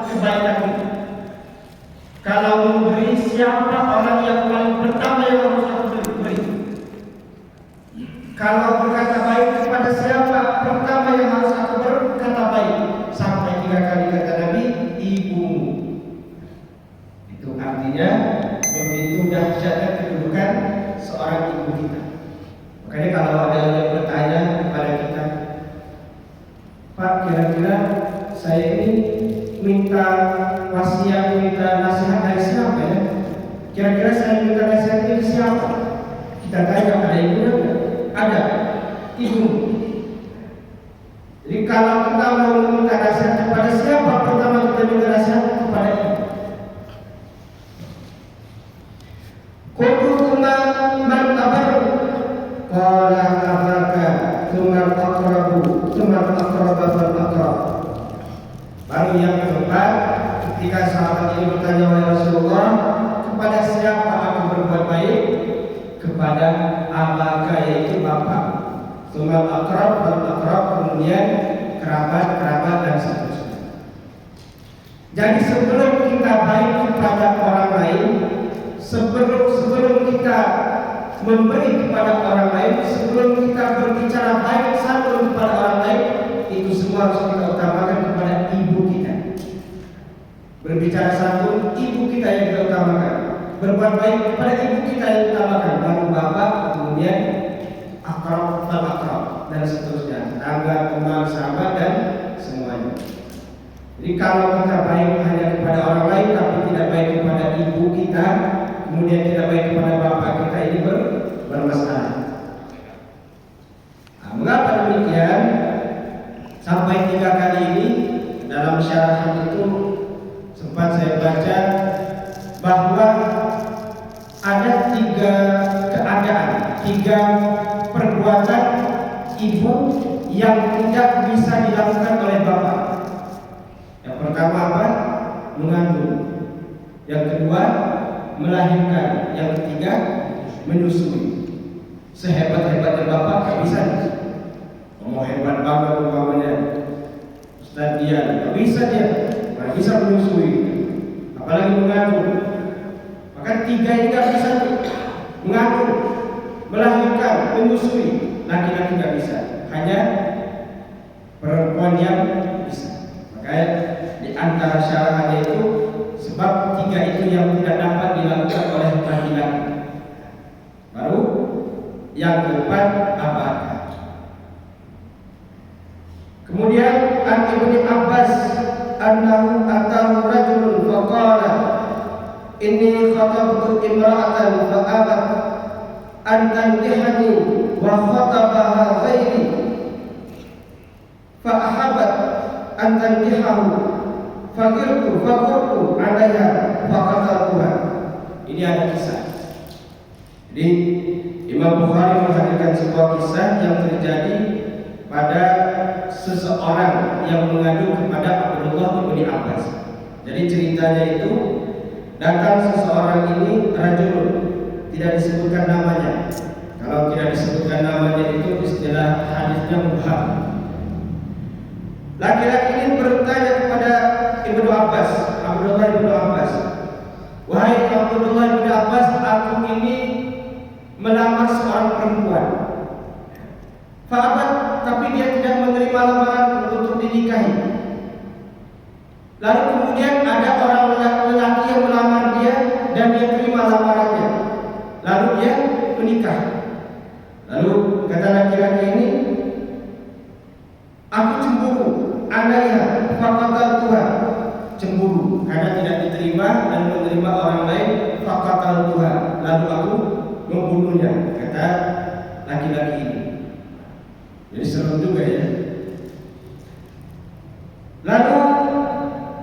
kebaikan itu. Kalau memberi, siapa orang yang paling pertama yang harus aku beri? Kalau berkata baik kepada siapa pertama yang harus aku berkata baik? Sampai 3 kali kata Nabi, ibumu. Itu artinya begitu dahsyatnya kedudukan seorang ibu kita. Makanya kalau ada yang bertanya kepada kita, Pak, kira-kira saya ini minta wasiat, minta nasihat dari siapa ya? Kira-kira saya minta nasihat dari siapa? Kita tanya, ada ibunya enggak? Ada, ibu. Jadi kalau kita mau minta nasihat kepada siapa, pertama kita minta nasihat kepada ibu. Qultuma man tabarru qala abaka tsumma aqrabu tsumma aqraba fal aqrab. Baru yang keempat, ketika sahabat ini bertanya oleh Rasulullah, kepada siapa aku berbuat baik? Kepada abaka, yaitu bapak. Tsumma aqrab fal aqrab, kemudian kerabat dan seterusnya. Jadi sebelum kita baik kepada orang lain, sebelum kita memberi kepada orang lain, sebelum kita berbicara baik satu kepada orang lain, itu semua harus kita utamakan kepada ibu kita. Berbicara satu, ibu kita yang kita utamakan. Berbuat baik kepada ibu kita yang utamakan, baru bapak, kemudian akrab, dan seterusnya, tetangga, teman, sahabat, dan semuanya. Jadi kalau kita baik hanya kepada orang lain tapi tidak baik kepada ibu kita, kemudian tidak baik kepada bapak kita, ini bermasalah. Nah, mengapa demikian? Sampai 3 kali ini dalam syarahan itu sempat saya baca bahwa ada 3 keadaan, 3 perbuatan ibu yang tidak bisa dilakukan oleh bapak. Yang pertama apa? Mengandung. Yang kedua, melahirkan. Yang ketiga, menyusui. Sehebat-hebatnya bapak gak bisa. Mau hebat banget umpamanya Ustaz dia, gak bisa dia, gak bisa menyusui, apalagi mengandung. Maka 3 ini gak bisa. Mengandung, melahirkan, menyusui. Laki-laki gak bisa, hanya perempuan yang bisa. Makanya di antara syarahannya itu, sebab 3 itu yang tidak dapat dilakukan oleh laki-laki. Baru yang keempat, abad. Kemudian an Ibnu Abbas annahu atahu rajulun faqala inni khatabtu imra'atan fa abat an tankihani wa khatabaha ghairi fa ahabat an tankihahu faqirtu 'alayha fa qataltuha. Ini ada kisah. Jadi Imam Bukhari menghadirkan sebuah kisah yang terjadi pada seseorang yang mengadu kepada Abdullah bin Abbas. Jadi ceritanya itu, datang seseorang ini, rajulun, tidak disebutkan namanya. Kalau tidak disebutkan namanya itu istilah hadisnya mubham. Laki-laki ini bertanya kepada Ibnu Abbas, Abdullah bin Abbas, wahai Abdullah bin Abbas, aku ini melamar seorang perempuan. Fa'abat, tapi dia tidak menerima lamaran untuk dinikahi. Lalu kemudian ada orang lelaki yang melamar dia dan dia terima lamarannya. Lalu dia menikah. Lalu kata laki-laki ini, aku cemburu, alaiha faqataltuha. Cemburu karena tidak diterima dan menerima orang lain, faqataltuha. Lalu aku membunuhnya, kata laki-laki ini. Jadi serem juga ya. Lalu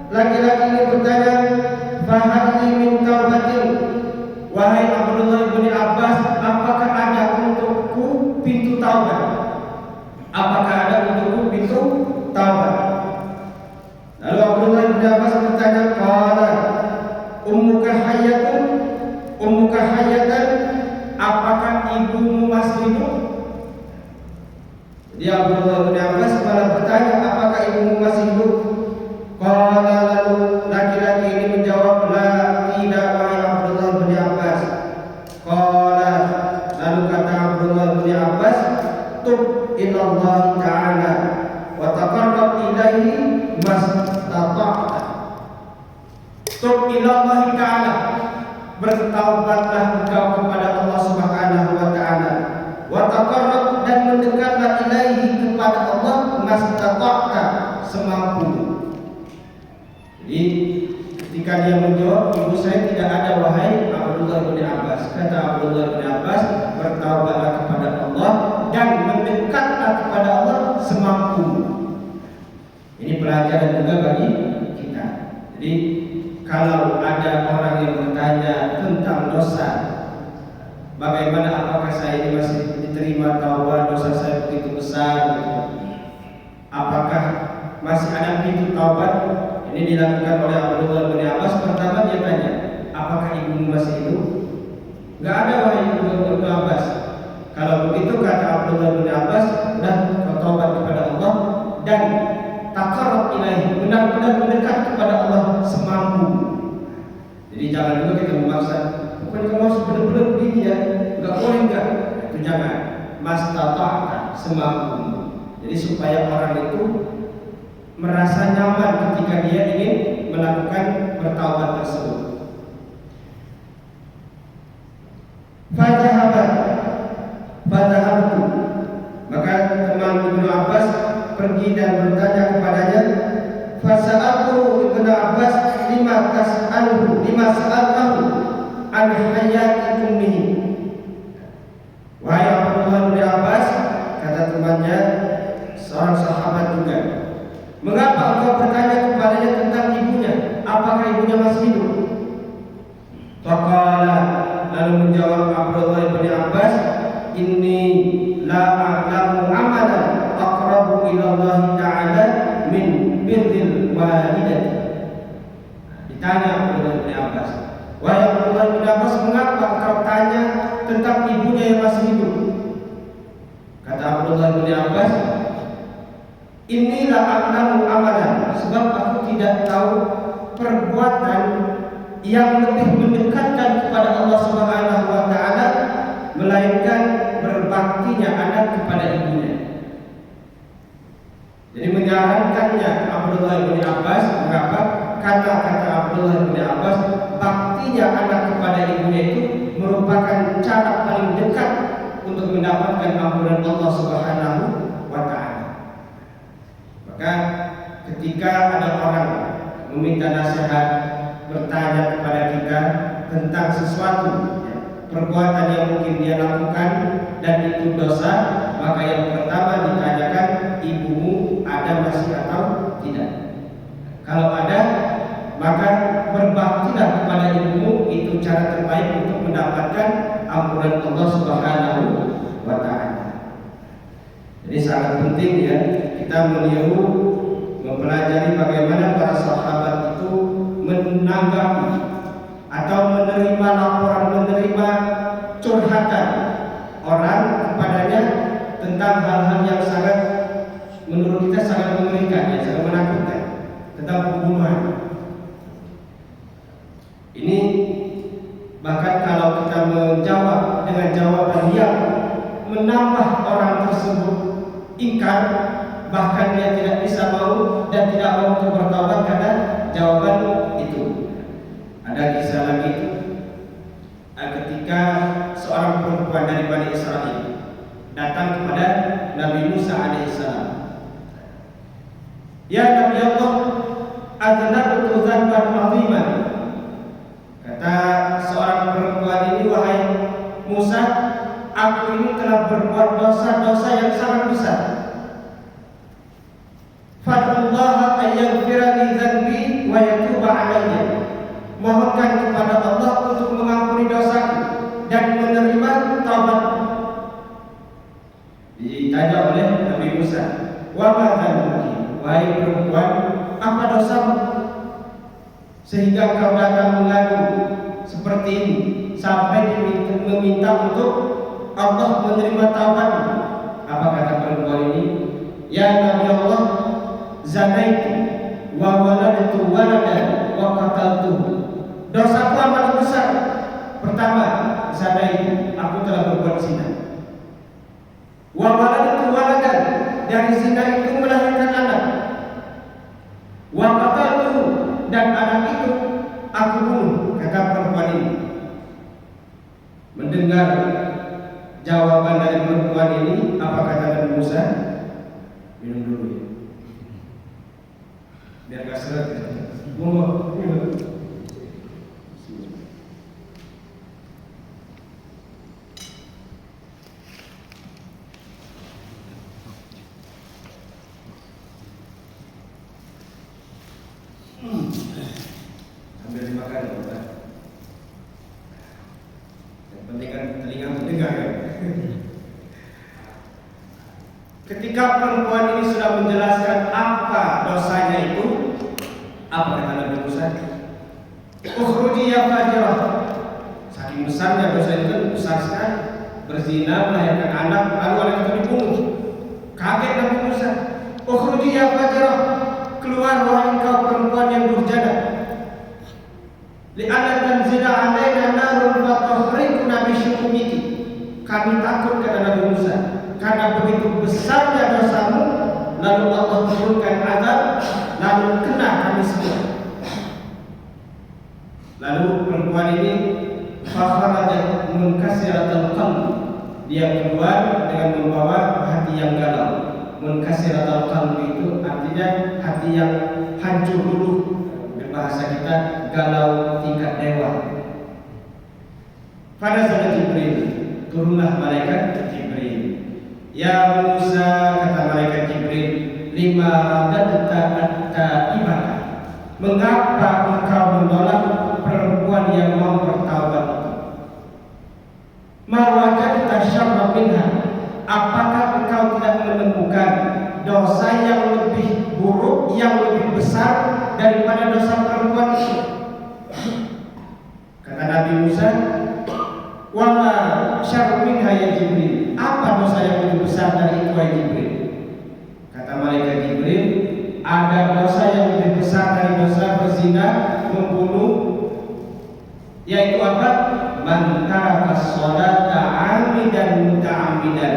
laki-laki ini bertanya, "Fahadli min taubatin?" Wahai Abdullah bin Abbas, apakah ada untukku pintu taubat? Apakah ada untukku pintu taubat? Lalu Abdullah bin Abbas bertanya, "Qala ummuka hayyatun? Ummuka hayyatan? Apakah ibumu masih hidup?" Dia Abdullah bin Abbas malah bertanya, apakah ibumu masih hidup? Qala lalu ilaihi mastata'ta. Tub ilallahi ta'ala, bertaubatlah engkau kepada Allah Subhanahu wa taala. Wa taqarrab, dan mendekatlah ilaihi kepada Allah mastata'ta, semampu. Jadi ketika dia menjawab, ibu saya tidak ada wahai Abdullah bin Abbas. Kata Abdullah bin Abbas, bertaubatlah kepada Allah dan mendekatlah kepada Allah semampu. Ini pelajaran juga bagi kita. Jadi kalau ada orang yang bertanya tentang dosa, bagaimana, apakah saya ini masih diterima taubat, dosa saya begitu besar, apakah masih ada pintu taubat? Ini dilakukan oleh Abdullah bin Abbas. Pertama dia tanya, apakah ibumu masih hidup? Enggak ada wahai Abdullah bin Abbas. Kalau begitu kata Abdullah bin Abbas, dan bertaubat kepada Allah dan taqarrab ilaihi, benar-benar mendekat kepada Allah semampu. Jadi jangan juga kita memaksa, pokoknya kamu harus benar-benar begini ya, enggak boleh enggak. Itu jangan. Mastata'ta, semampu. Jadi supaya orang itu merasa nyaman ketika dia ingin melakukan bertaubat tersebut. Fadhahabtu, maka teman Ibnu Abbas pergi dan bertanya kepadanya. Fasa'altu Ibnu Abbas lima sa'altahu an hayati ummihi. Wahai Abdullah bin Abbas, kata temannya, seorang sahabat juga, mengapa engkau bertanya kepadanya tentang ibunya? Apakah ibunya masih hidup? Faqala, lalu menjawab Abdullah bin Abbas, inni la a'lamu amalan aqrabu ila Allah ta'ala min birril walidati. Ditanya Abdullah bin Abbas, wahai Abdullah bin Abbas, mengapa engkau tanya tentang ibunya yang masih hidup? Kata Abdullah bin Abbas, inilah a'lamu amalan, sebab aku tidak tahu perbuatan yang lebih mendekatkan kepada Allah Subhanahu wa taala melainkan berbaktinya anak kepada ibunya. Jadi menyarankannya Abdullah bin Abbas, mengapa? Kata-kata Abdullah bin Abbas, baktinya anak kepada ibunya itu merupakan cara paling dekat untuk mendapatkan ampunan Allah Subhanahu wa taala. Maka ketika ada orang meminta nasihat, bertanya kepada kita tentang sesuatu, perbuatan yang mungkin dia lakukan dan itu dosa, maka yang pertama ditanyakan, ibumu ada masih atau tidak? Kalau ada, maka berbaktilah kepada ibumu, itu cara terbaik untuk mendapatkan ampunan Allah Subhanahu wa taala. Jadi sangat penting ya kita meniru, mempelajari bagaimana para sahabat itu menanggapi atau menerima laporan, menerima curhatan orang kepadanya tentang hal-hal yang sangat, menurut kita sangat mengerikan, ya, sangat menakutkan, tentang pembunuhan. Ini bahkan kalau kita menjawab dengan jawaban yang menambah orang tersebut ingkar, bahkan dia tidak bisa mau dan tidak mau untuk bertaubat karena jawaban itu. Ada kisah lagi itu, ketika seorang perempuan dari Bani Israel datang kepada Nabi Musa alaihissalam. Ya Nabi Allah, aznabtu dzanban 'aziman. Kata seorang perempuan ini, wahai Musa, aku ini telah berbuat dosa-dosa yang sangat besar. Fadullah ayyaghfira li dzanbi wa yatuba 'alayya. Mohonkan kepada Allah untuk mengampuni dosaku dan menerima taubatku. Ditanya oleh Nabi Musa, wa ma dzanbuki, wahai perempuan, apa dosamu sehingga kau datang mengadu seperti ini sampai meminta untuk Allah menerima taubatmu? Apa kata perempuan ini? Ya Nabi Allah, zanaitu wa waladtu waladan wa qataltuhu. Dosaku amat besar. Pertama, zanaitu, aku telah berbuat zina. Wa waladtu waladan, dari zina itu melahirkan anak. dan anak itu aku bunuh, kata perempuan ini. Mendengar jawaban dari perempuan ini, apa kata Nabi Musa? Minum dulu ya, biar gak seret ya. Minum. Ambil dimakan ya Pak. Yang penting kan telinga mendengar ya. Ketika perempuan ini sudah menjelaskan apa dosanya itu, apa kata Nabi Musa? Ukhruji ya fajrah. Saking besarnya dosa itu kan besar sekali. Berzina, melahirkan anak, lalu anak itu dibunuh. Kaget Nabi Musa. Ukhruji ya fajrah. Keluar wahai engkau perempuan yang durjana. Li'anna tanzila 'alaina narun fatahriqna bi syu'umiki. Kami takut kata Nabi Musa, karena begitu besarnya dosamu, lalu Allah turunkan azab, lalu kena kami semua. Lalu perempuan ini fakharajat munkasiratal qalbi. Dia keluar dengan membawa hati yang galau. Munkasiratal qalbi itu artinya hati yang hancur dulu. Berbahasa kita galau tingkat dewa. Pada saat Jibril, turunlah malaikat Jibril. Ya Musa, kata malaikat Jibril, lima radadta at-taibah. Mengapa engkau menolak perempuan yang mau bertaubat itu? Ma wajadta syarra minha. Apakah engkau tidak menemukan dosa yang lebih buruk, yang lebih besar daripada dosa perempuan itu? Kata Nabi Musa, wa ma syarru minha ya Jibril. Apa dosa yang lebih besar dari itu ya Jibril? Kata malaikat Jibril, ada dosa yang lebih besar dari dosa berzina, membunuh, yaitu apa? Man taraka sholata 'amidan muta'ammidan,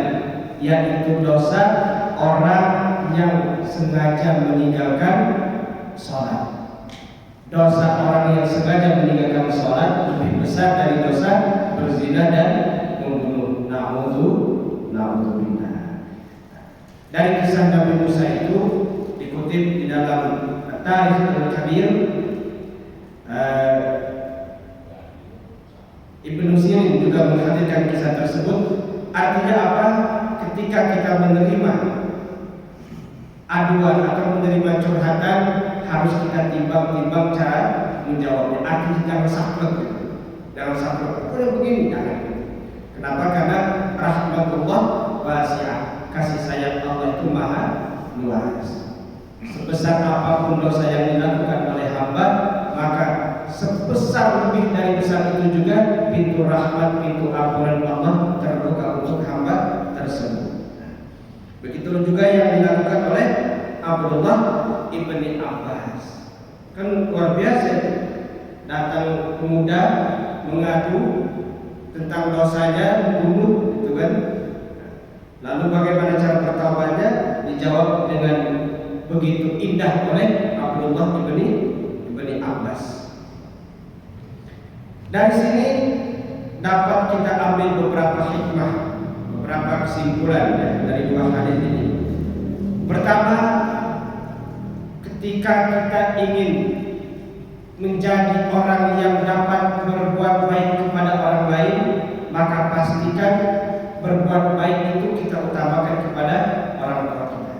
yaitu dosa orang yang sengaja meninggalkan sholat. Dosa orang yang sengaja meninggalkan sholat lebih besar dari dosa berzina dan membunuh. Na'udzubillah. Dari kisah Nabi Musa itu dikutip di dalam Tarikh Al-Kabir. Ibnu Sirin juga menghadirkan kisah tersebut. Artinya apa? Ketika kita menerima aduan atau menerima curhatan, harus kita timbang-timbang cara menjawabnya. Artinya jangan saklek gitu. Jangan saklek. Udah begini jangan. Kenapa? Karena rahmatullah wasi'ah. Kasih sayang Allah itu maha luas. Sebesar apapun dosa yang dilakukan oleh hamba, maka sebesar lebih dari besar itu juga pintu rahmat, pintu ampunan Allah terbuka untuk hamba tersebut. Begitu juga yang dilakukan oleh Abdullah ibni Abbas. Kan luar biasa itu. Datang pemuda mengadu tentang dosanya membunuh, gitu kan? Lalu bagaimana cara bertaubatnya? Dijawab dengan begitu indah oleh Abdullah ibni Abbas. Dari sini dapat kita ambil beberapa hikmah, beberapa kesimpulan ya, dari dua hadis ini. Pertama, ketika kita ingin menjadi orang yang dapat berbuat baik kepada orang lain, maka pastikan berbuat baik itu kita utamakan kepada orang tua kita.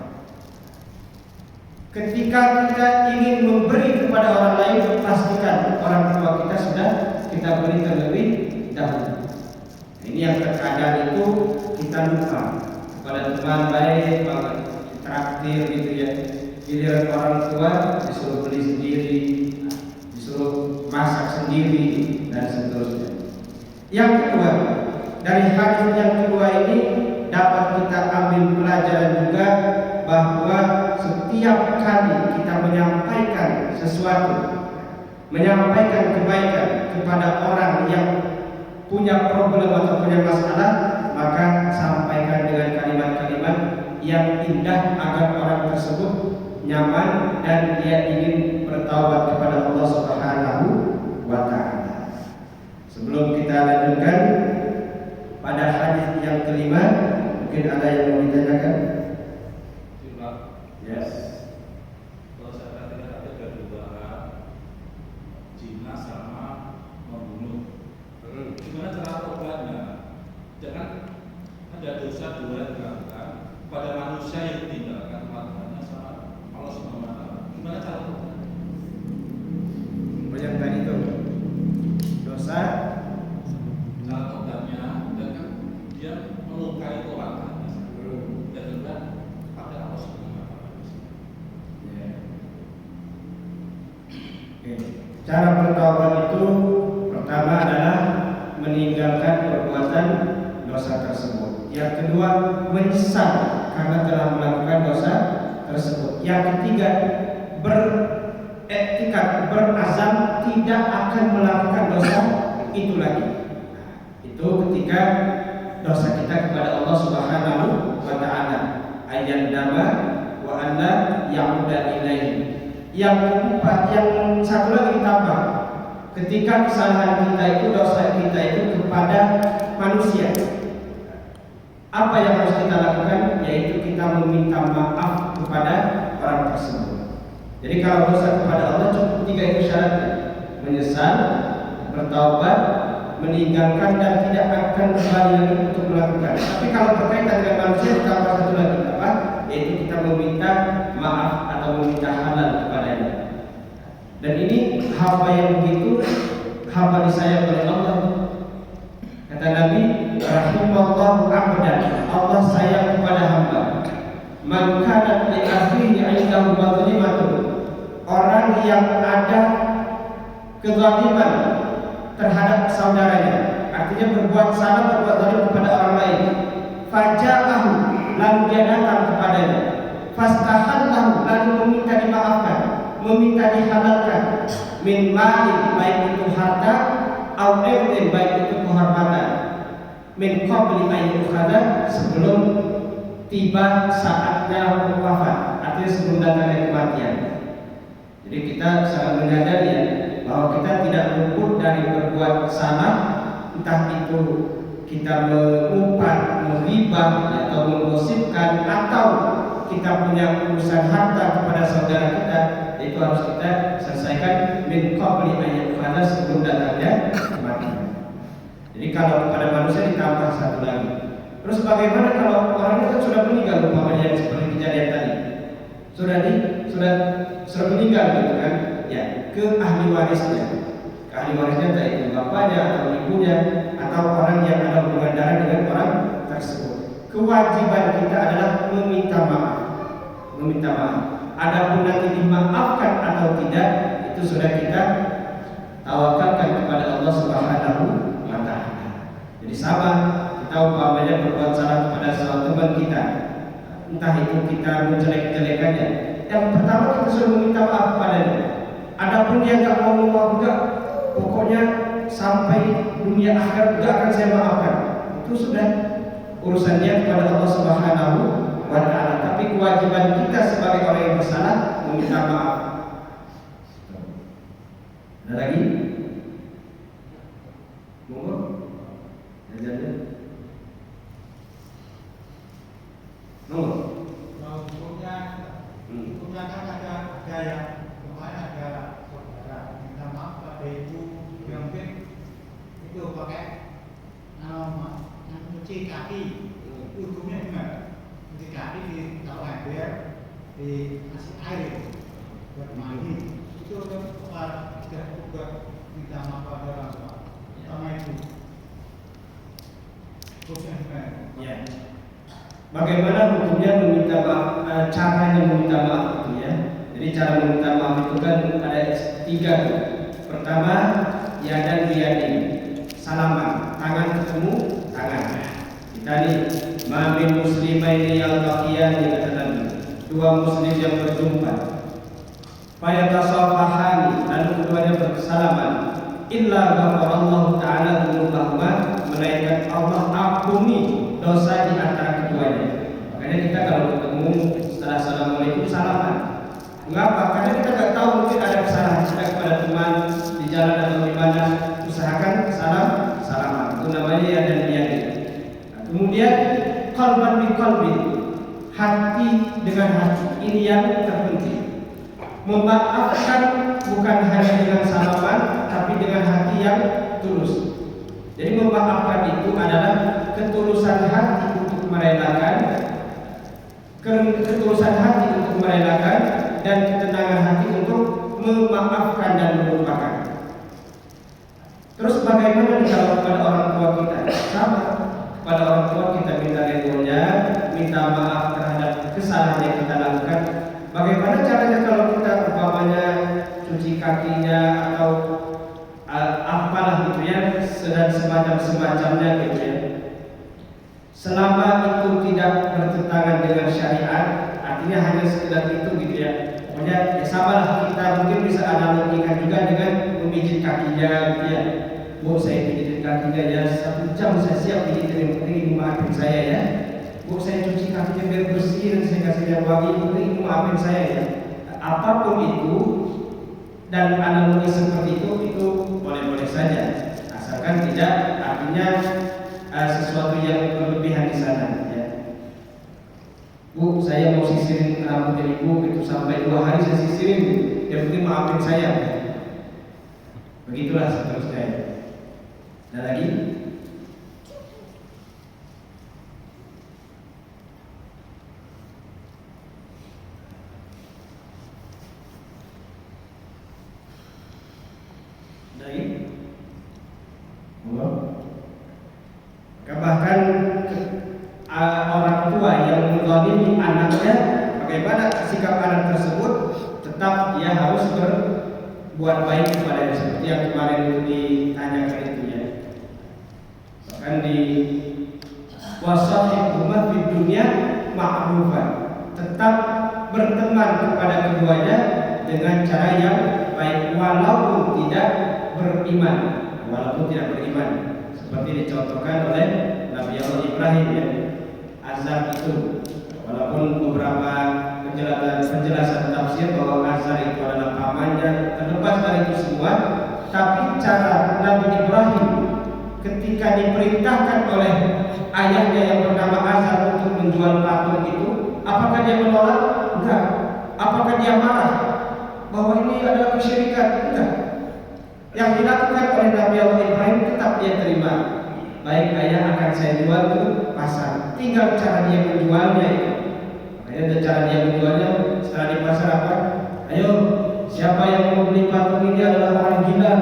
Ketika kita ingin memberi kepada orang lain, pastikan orang tua kita sudah kita beri terlebih dahulu. Ini yang terkadang itu kita lupa. Kepada teman baik, traktir gitu ya, giliran orang tua disuruh beli sendiri, disuruh masak sendiri, dan seterusnya. Yang kedua, dari hadis yang kedua ini dapat kita ambil pelajaran juga bahwa setiap kali kita menyampaikan sesuatu, menyampaikan kebaikan kepada orang yang punya problem atau punya masalah, maka sampaikan dengan kalimat-kalimat yang indah agar orang tersebut nyaman dan dia ingin bertaubat kepada Allah Mungkin ada yang mau ditanyakan? Yes. Kalau saya perhatikan ada dua zina sama membunuh. Gimana cara tobatnya? Jangan ada dosa dua yang dilakukan pada manusia yang ditinggalkan melakukannya sama Allah Subhanahu wa Ta'ala. Gimana cara tobatnya? Yang tadi itu dosa. Cara tobatnya dengan dia melukai orang dan juga pada Allah Subhanahu wa Ta'ala. Cara bertaubat itu pertama adalah meninggalkan perbuatan dosa tersebut. Yang kedua, menyesal karena telah melakukan dosa tersebut. Yang ketiga, beriktikad, berazam tidak akan melakukan dosa itu lagi. Itu ketika dosa kita kepada Allah Subhanahu wa Ta'ala. Ayat nama wa anna ya'uda ilaihi. Yang keempat, yang satu lagi ditambah, ketika kesalahan kita itu, dosa kita itu kepada manusia, apa yang harus kita lakukan? Yaitu kita meminta maaf kepada orang tersebut. Jadi kalau dosa kepada Allah cukup 3 itu syaratnya: menyesal, bertaubat, meninggalkan dan tidak akan kembali lagi untuk melakukan. Tapi kalau berkaitan dengan manusia ditambah satu lagi apa? Yaitu kita meminta maaf atau meminta halal kepadanya. Dan ini hamba yang begitu, hamba disayang oleh Allah. Kata Nabi, rahimallahu abdan, Allah sayang kepada hamba. Man kana li akhihi 'indahu mazlimatun, orang yang ada kezaliman terhadap saudaranya, artinya berbuat salah, berbuat zalim kepada orang lain. Faja'ahu, lalu dia datang kepadanya. Fastahallahu, lalu meminta dimaafkan, meminta dihalalkan. Min ma'in, baik itu harta, au irdin, baik itu kehormatan. Min qabli ayyukhada, sebelum tiba saatnya wafat, artinya sebelum datangnya kematian. Jadi kita sangat menyadari ya, bahwa kita tidak luput dari berbuat salah, entah itu kita mengumpat, menghibah, atau menggosipkan, atau kita punya urusan harta kepada saudara kita, itu harus kita selesaikan min qabli ayyukhada, sebelum datangnya kematian. Jadi kalau kepada manusia ditambah satu lagi. Terus bagaimana kalau orang itu sudah meninggal, umpamanya seperti kejadian tadi, sudah meninggal gitu kan? Ya, ke ahli warisnya. Ke ahli warisnya entah itu bapaknya atau ibunya atau orang yang ada hubungan darah dengan orang tersebut. Kewajiban kita adalah meminta maaf. Meminta maaf. Adapun nanti dimaafkan atau tidak, itu sudah kita tawakalkan kepada Allah Subhanahu wa Ta'ala. Jadi sama, kita umpamanya berbuat salah kepada salah teman kita, entah itu kita menjelek-jelekannya, yang pertama kita sudah meminta maaf kepadanya. Adapun dia nggak mau maaf juga, pokoknya sampai dunia akhir nggak akan saya maafkan, itu sudah urusan dia kepada Allah Subhanahu wa Ta'ala. Tapi kewajiban kita sebagai orang yang bersalah meminta maaf. Ada lagi? Monggo. Jajannya. Monggo. Hukumnya kan ada yang kemarin ada saudara minta maaf pada ibu yang mungkin itu pakai mencuci kaki, hukumnya gimana? Mencuci kaki di taruh ember, dikasih air buat mandi, itu kan tidak juga minta maaf pada orang tua sama ibu. Hukumnya gimana? Ya. Bagaimana hukumnya meminta maaf, caranya meminta maaf itu ya. Jadi cara meminta maaf itu kan ada 3. Pertama, yadan biyadin, salaman, tangan ketemu tangan. Kita nih, ma min muslimaini yaltaqiyani, kata Nabi, 2 muslim yang berjumpa, fayatasafahani, lalu keduanya bersalaman, illa ghafarallahu ta'ala dzunubahuma, melainkan Allah ampuni dosa di antara keduanya. Makanya kita kalau ketemu setelah assalamualaikum salaman. Mengapa? Karena kita nggak tahu, mungkin ada kesalahan kita kepada teman di jalan atau di mana. Usahakan salaman. Itu namanya ya dan dia. Nah, kemudian qalb qalban bi qalbi, hati dengan hati, ini yang terpenting. Memaafkan bukan hanya dengan salaman, tapi dengan hati yang tulus. Jadi memaafkan itu adalah ketulusan hati untuk merelakan, dan ketenangan hati untuk memaafkan dan melupakan. Terus bagaimana kalau kepada orang tua kita? Sama, pada orang tua kita minta ridhonya, minta maaf terhadap kesalahan yang kita lakukan. Bagaimana caranya kalau kita umpamanya cuci kakinya atau apalah gitu ya, dan semacamnya gitu ya. Selama itu tidak bertentangan dengan syariat, artinya hanya sekedar itu gitu ya. Pokoknya ya samalah, kita mungkin bisa analogikan juga dengan memijit kakinya gitu ya. Bu, saya pijitin kakinya ya 1 jam saya siap pijitin, yang penting ibu maafin saya ya. Bu, saya cuci kakinya biar bersih dan saya kasih yang wangi, yang penting ibu maafin saya ya. Apapun itu dan analogi seperti itu boleh-boleh saja, asalkan tidak artinya sesuatu yang berlebihan di sana ya. Bu, saya mau sisirin rambut ibu itu sampai 2 hari saya sisirin, yang penting maafin saya. Begitulah seterusnya. Ada lagi? Bahkan orang tua yang menzalimi anaknya, bagaimana sikap anak tersebut, tetap dia harus berbuat baik kepadanya, seperti yang kemarin itu ditanyakan itu ya. Bahkan di wasahib umat di dunia ma'rufan, tetap berteman kepada keduanya dengan cara yang baik walaupun tidak beriman, seperti dicontohkan oleh Nabi Allah Ibrahim ya. Azar itu, walaupun beberapa penjelasan tafsir bahwa Azar itu adalah pamannya, terlepas dari itu semua, tapi cara Nabi Ibrahim ketika diperintahkan oleh ayahnya yang bernama Azar untuk menjual patung itu, apakah dia menolak? Enggak. Apakah dia marah bahwa ini adalah kesyirikan? Enggak. Yang dilakukan oleh Nabi Allah Ibrahim tetap dia terima. Baik ayah, akan saya jual ke pasar. Tinggal cara dia menjualnya itu. Makanya cara dia menjualnya setelah di pasar apa? Ayo, siapa yang mau beli patung ini adalah orang gila.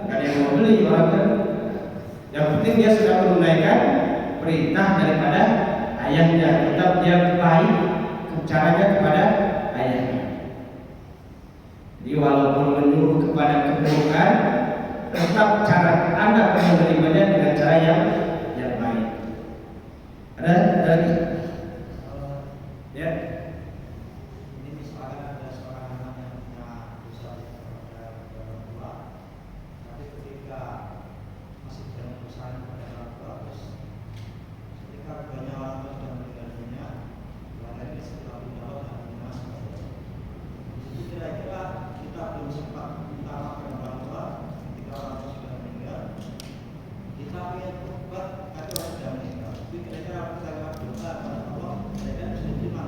Gak ada yang mau beli orang kan. Yang penting dia sudah menunaikan perintah daripada ayahnya. Tetap dia baik caranya kepada ayahnya. Jadi walaupun menyuruh kepada keburukan, tetap cara anak menerimanya dengan cara yang baik. Ada lagi? Ya. Ini misalkan ada seorang anak yang punya dosa kepada orang tua, tapi ketika masih dalam dosa kepada orang tua, terus ketika banyak orang tua sudah meninggal dunia, orang lain bisa tanggung jawab dan lunas. Jadi kira-kira kita belum sempat minta maaf kepada orang tua ketika orang tua sudah meninggal, kita ingin berbuat tapi orang sudah meninggal. Tapi kira-kira kita akan dosa kepada Allah, mereka bisa diterima.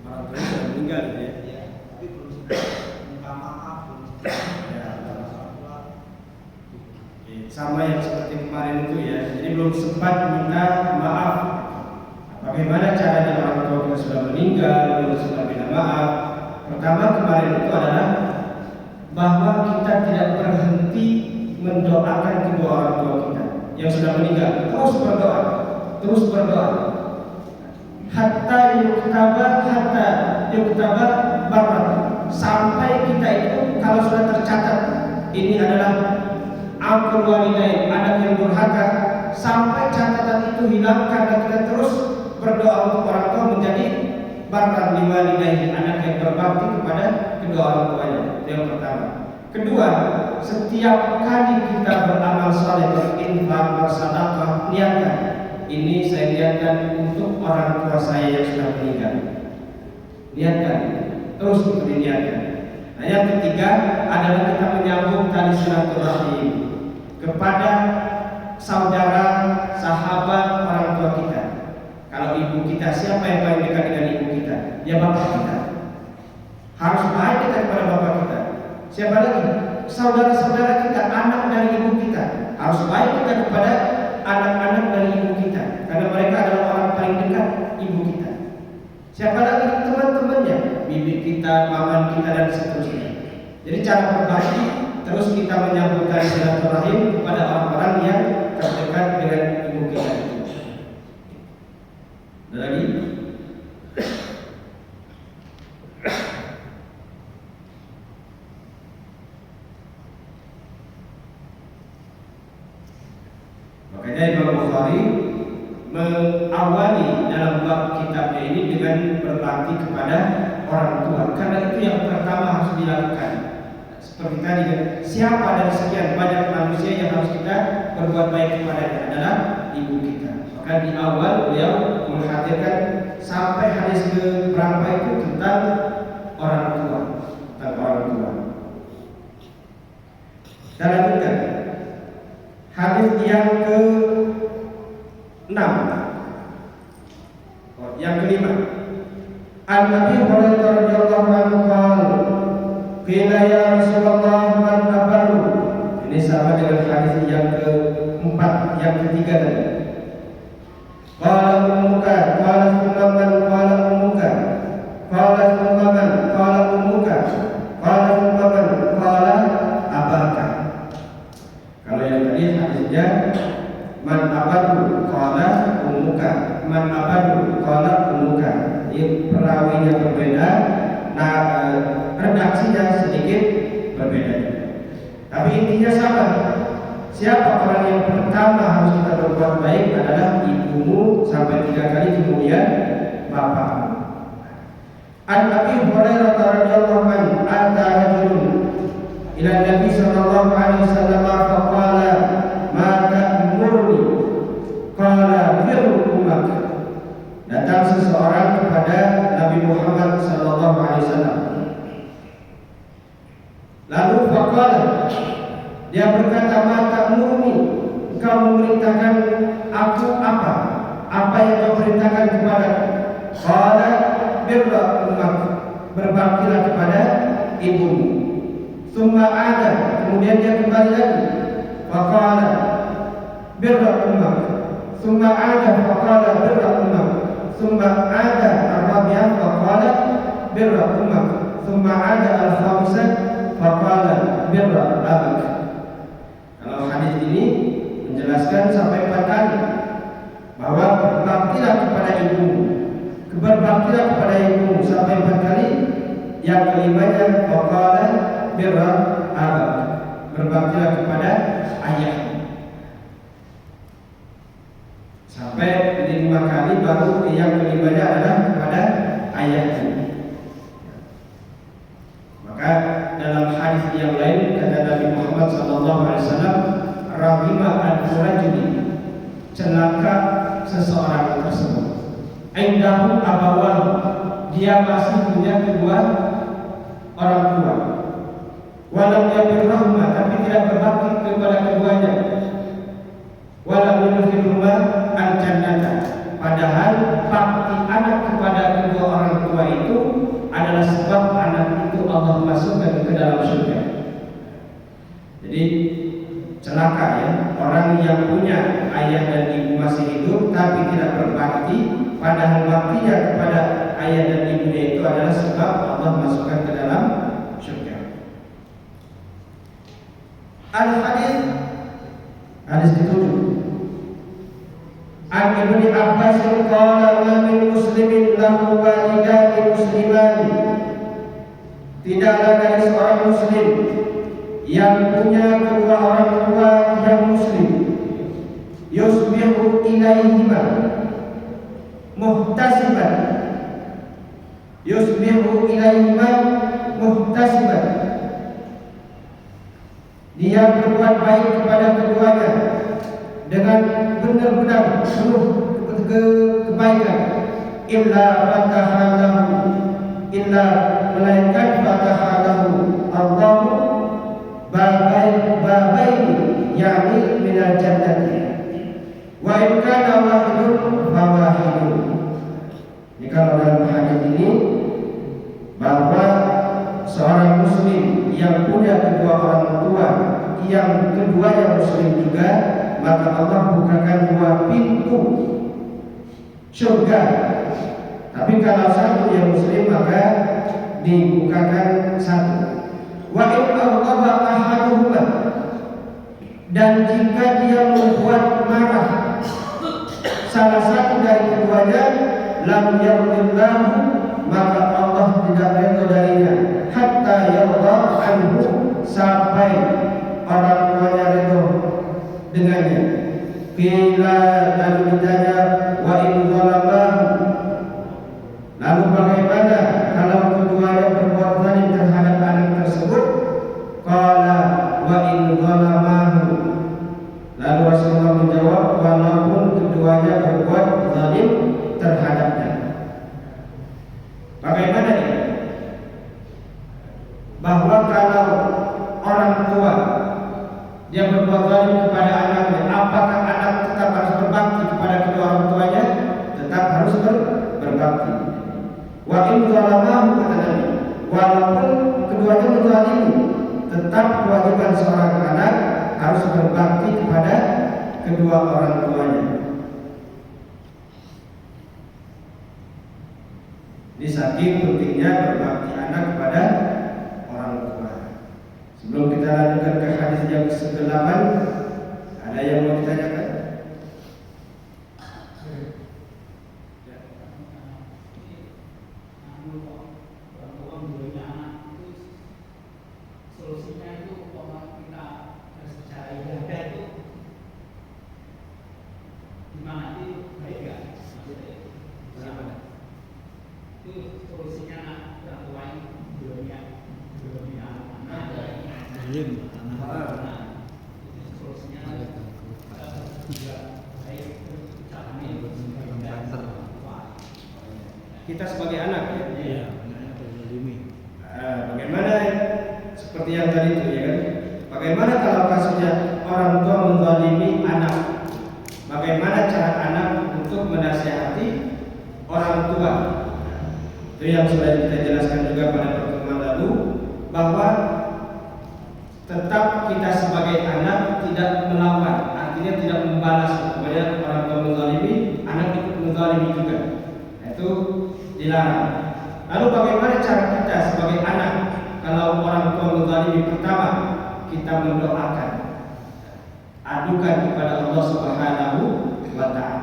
Orang tua sudah meninggal ya. Ya, tapi belum sempat minta maaf, belum sempat Ya, orang tua. sama yang seperti kemarin itu ya. Jadi belum sempat minta maaf. Bagaimana caranya orang tua kita sudah meninggal, belum sempat minta maaf? Pertama kemarin itu adalah bahwa kita tidak berhenti mendoakan kedua orang tua kita yang sudah meninggal. Terus berdoa. Hatta yuktaba barat, sampai kita itu kalau sudah tercatat ini adalah akul walidain, anak yang durhaka, sampai catatan itu hilang karena kita terus berdoa untuk orang tua menjadi barran liwalidain, anak yang berbakti kepada kedua orang tuanya. Yang pertama. Kedua, setiap kali kita beramal saleh, berinfak, bersedekah, niatkan. Ini saya niatkan untuk orang tua saya yang sudah meninggal. Niatkan, terus itu diniatkan. Nah, yang ketiga adalah kita menyambung tali silaturahim kepada saudara, sahabat, orang tua kita. Kalau ibu kita, siapa yang paling dekat dengan ibu kita? Ya bapak kita. Harus baik dekat kepada bapak kita. Siapa lagi? Saudara-saudara kita, anak dari ibu kita. Harus baik kita kepada anak-anak dari ibu kita, karena mereka adalah orang paling dekat ibu kita. Siapa lagi? Teman-temannya, bibi kita, paman kita, dan seterusnya. Jadi cara berbakti terus kita menyambungkan silaturahim kepada orang-orang yang terdekat dengan ibu kita. Ada lagi? Makanya Imam Bukhari mengawali dalam bab kitabnya ini dengan berbakti kepada orang tua, karena itu yang pertama harus dilakukan. Seperti tadi, siapa dari sekian banyak manusia yang harus kita berbuat baik kepadanya adalah ibu kita. Maka di awal beliau menghadirkan sampai hadis ke berapa itu tentang orang tua, tentang orang tua. Kita lanjutkan hadis yang ke-6. Yang kelima, An Abi Hurairah radhiyallahu anhu qala qila ya Rasulullah man abaru. Ini sama dengan hadis yang ke-4, yang ketiga tadi. Qala ummuka, qala thumma man, qala ummuka, qala thumma man, qala ummuka, qala thumma man, qala abaka. Kalau yang tadi hadisnya man abadu qala ummuka, man abadu qala ummuka. Ini perawinya berbeda, nah redaksinya sedikit berbeda. Tapi intinya sama. Siapa orang yang pertama harus kita berbuat baik adalah ibumu sampai 3 kali, kemudian bapakmu. An Abi Hurairah radhiyallahu anhu ata rajulun ila Nabi sallallahu alaihi wasallam faqala ma ta'muruni qala birru ummak. Datang seseorang kepada Nabi Muhammad sallallahu alaihi wasallam. Lalu faqala, dia berkata, ma ta'muruni, engkau memerintahkan aku apa? Apa yang kau perintahkan kepadaku? Qala birru ummak, berbaktilah kepada ibumu. Summa ada, kemudian dia kembali lagi. Faqala birra ummak. Summa ada, faqala birra ummak. Summa ada ar-rabi'ah, faqala birra ummak. Summa ada al-khamisah, faqala birra abak. Kalau hadis ini menjelaskan sampai 4 kali bahwa berbaktilah kepada ibumu, berbaktilah kepada ibumu sampai 4 kali. Yang kelimanya faqala birra abak, berbaktilah kepada ayah. Sampai 5 kali, baru yang kelimanya adalah kepada ayahnya. Maka dalam hadis yang lain kata Nabi Muhammad SAW, rahimah al-rajuli, celaka seseorang tersebut. Indahu abawan, dia masih punya kedua orang tua. Walam yabirrahma, tapi tidak berbakti kepada keduanya. Walam yudkhilhuma al-jannata, padahal bakti anak kepada kedua orang tua itu adalah sebab anak itu Allah masukkan ke dalam surga. Jadi celaka ya orang yang punya ayah dan ibu masih hidup tapi tidak berbakti, padahal baktinya kepada ayah dan ibunya itu adalah sebab Allah masukkan ke dalam surga. Al-hadis, hadis ke-7. An Ibnu Abbas qala ma min muslimin lahu walidani muslimani, tidaklah dari seorang muslim yang punya kedua orang tua yang muslim, yusbihu ilaihima muhtasiban, yusbihu ilaihima muhtasiban, dia berbuat baik kepada keduanya dengan benar-benar penuh kebaikan. Illa fatahalahu, illa melainkan fatahalahu Allahu babaini, yakni minal jannati, seorang muslim yang punya kedua orang tua yang keduanya muslim juga, maka Allah bukakan 2 pintu surga. Tapi kalau satu yang muslim maka dibukakan 1. Wa in aghdaba ahaduhuma, dan jika dia membuat marah salah satu dari keduanya, lam yardillahu, maka Allah tidak redha darinya, hatta yarda anhu, sampai orang tuanya redha dengannya. Qila, lalu ditanya, wa in zalamahu, lalu bagaimana kalau keduanya berbuat zalim terhadap anak tersebut? Qala wa in zalamahu, lalu Rasulullah menjawab, walaupun keduanya berbuat zalim terhadapnya. Bagaimana ini? Bahwa kalau orang tua dia berbuat zalim kepada anaknya, apakah anak tetap harus berbakti kepada kedua orang tuanya? Tetap harus berbakti. Wa in zalamahu, kata Nabi, walaupun keduanya menzalimi, tetap kewajiban seorang anak harus berbakti kepada kedua orang tuanya. Ini saking pentingnya berbakti anak kepada orang tua. Sebelum kita lanjutkan ke hadis yang ke-8, ada yang mau ditanyakan? Kita sebagai anak ya. Bagaimana seperti yang tadi itu ya kan? Bagaimana kalau kasusnya orang tua menzalimi anak? Bagaimana cara anak untuk menasihati orang tua? Itu yang sudah kita jelaskan juga pada pertemuan lalu, bahwa tetap kita sebagai anak tidak melawan, artinya tidak membalas kepada orang tua menzalimi, anak ikut menzalimi juga. Itu dilarang. Lalu bagaimana cara kita sebagai anak kalau orang tua menzalimi? Pertama, kita mendoakan, adukan kepada Allah Subhanahu wa Ta'ala.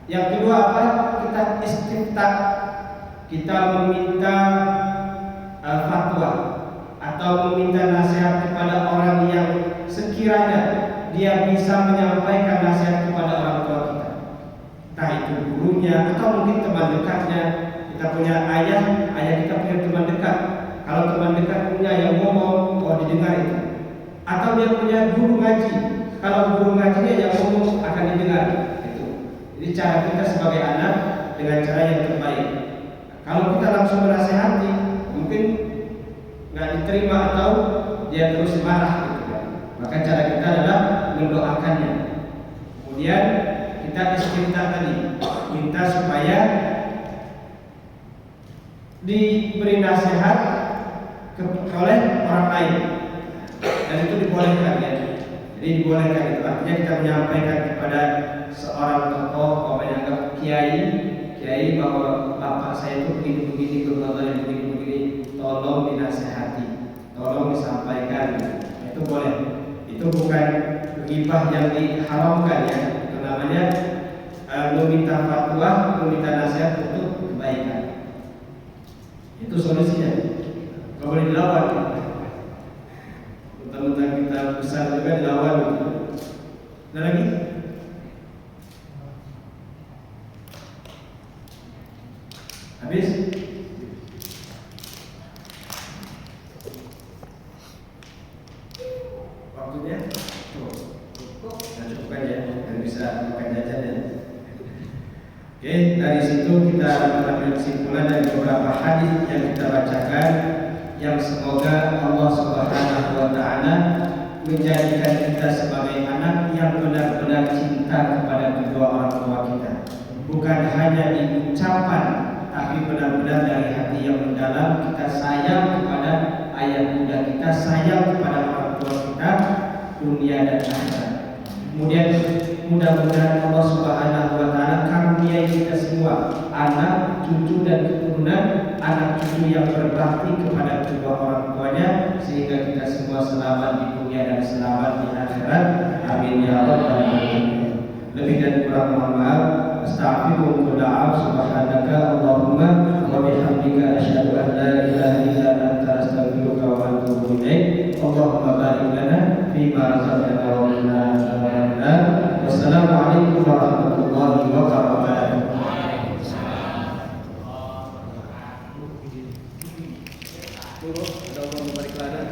Yang kedua apa? Kita istifta, kita meminta fatwa atau meminta nasihat kepada orang yang sekiranya dia bisa menyampaikan nasihat kepada orang tua kita, entah itu gurunya atau mungkin teman dekatnya. Kita punya ayah kita punya teman dekat. Kalau teman dekat punya yang ngomong, oh didengar itu. Atau dia punya guru ngaji, kalau guru ngajinya yang ngomong akan didengar. Itu. Jadi cara kita sebagai anak dengan cara yang terbaik. Kalau kita langsung menasehati, mungkin nggak diterima atau dia terus marah gitu kan. Maka cara kita adalah mendoakannya. Kemudian kita istinta tadi, minta supaya diberi nasihat oleh orang lain, dan itu dibolehkan ya. Jadi dibolehkan itu artinya kita menyampaikan kepada seorang tokoh, menganggap kiai bahwa bapak saya itu begini begini, tolong dinasehati, tolong disampaikan. Itu boleh. Itu bukan ghibah yang diharamkan ya. Itu namanya meminta fatwa, meminta nasihat untuk kebaikan. Itu solusinya. Gak boleh dilawan. Mentang-mentang kita besar juga dilawan. Ada lagi? Habis? Waktunya? Cukup. Sudah cukupkan ya. Dan bisa makan jajan ya. Oke, dari situ kita mengambil kesimpulan dari beberapa hadis yang kita bacakan, yang semoga Allah Subhanahu wa Ta'ala menjadikan kita sebagai anak yang benar-benar cinta kepada kedua orang tua kita, bukan hanya di ucapan, tapi benar-benar dari hati yang mendalam kita sayang kepada kita sayang kepada orang tua kita dunia dan akhirat. Kemudian mudah-mudahan Allah Subhanahu wa taala karuniai kita semua anak, cucu dan keturunan, anak cucu yang berbakti kepada kedua orang tuanya sehingga kita semua selamat di dunia dan selamat di akhirat. Amin ya rabbal alamin. Lebih dan kurang mohon maaf. Astaghfirullah, subhanaka Allahumma wa bihamdika asyhadu an la ilaha illa anta astaghfiruka wa atubu ilaik. Allahumma barik lana fi ma razaqtana wa qina adzabannar. Wassalamualaikum warahmatullahi wabarakatuh. Ada orang balik lana.